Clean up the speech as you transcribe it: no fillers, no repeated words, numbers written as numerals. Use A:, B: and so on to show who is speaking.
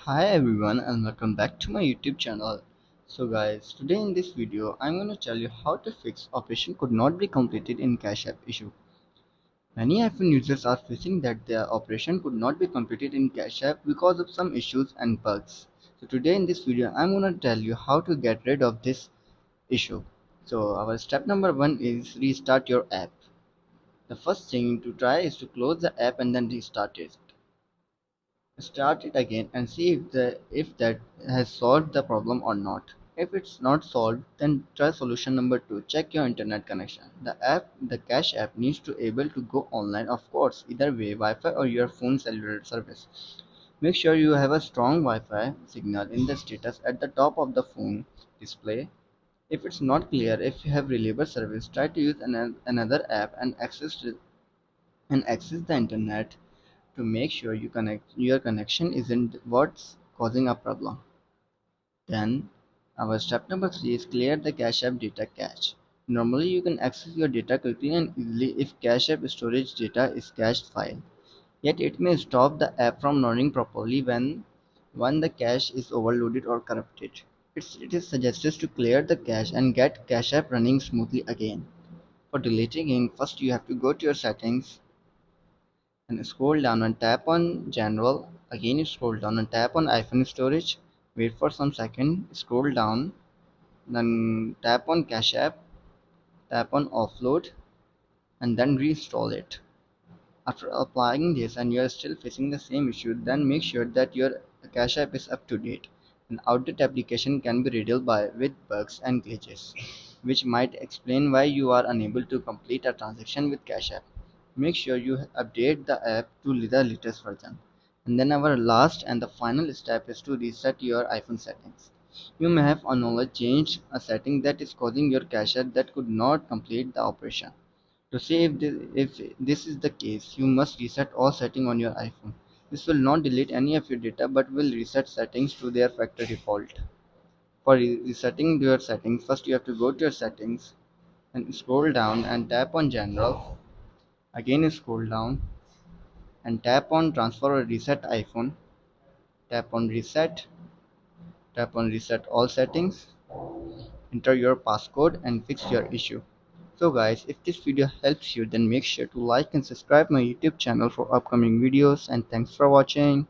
A: Hi everyone and welcome back to my YouTube channel. So guys, today in this video I'm going to tell you how to fix operation could not be completed in Cash App issue. Many iPhone users are facing that their operation could not be completed in Cash App because of some issues and bugs. So today in this video I'm going to tell you how to get rid of this issue. So our step number 1 is restart your app. The first thing to try is to close the app and then restart it. Start it again and see if that has solved the problem or not. If it's not solved, then try solution number 2. Check your internet connection. The Cash app needs to able to go online, of course, either way, Wi-Fi or your phone cellular service. Make sure you have a strong Wi-Fi signal in the status at the top of the phone display. If it's not clear, if you have reliable service, try to use another app and access the internet to make sure your connection isn't what's causing a problem. Then our step number 3 is clear the Cache App data cache. Normally you can access your data quickly and easily if Cache App storage data is cached file. Yet it may stop the app from running properly when the cache is overloaded or corrupted. It is suggested to clear the cache and get Cache App running smoothly again. For deleting it, first you have to go to your settings and scroll down and tap on general. Again you scroll down and tap on iPhone storage. Wait for some second, scroll down, then tap on cache app, tap on offload, and then reinstall it. After applying this and you are still facing the same issue, then make sure that your cache app is up to date. An outdated application can be riddled with bugs and glitches, which might explain why you are unable to complete a transaction with Cash App. Make sure you update the app to the latest version. And then our last and the final step is to reset your iPhone settings. You may have unknowingly changed a setting that is causing your Cash App that could not complete the operation. To see if this is the case, you must reset all settings on your iPhone. This will not delete any of your data but will reset settings to their factory default. For resetting your settings, first you have to go to your settings and scroll down and tap on general. Again scroll down and tap on transfer or reset iPhone. Tap on reset. Tap on reset all settings. Enter your passcode and fix your issue. So guys, if this video helps you, then make sure to like and subscribe my YouTube channel for upcoming videos, and thanks for watching.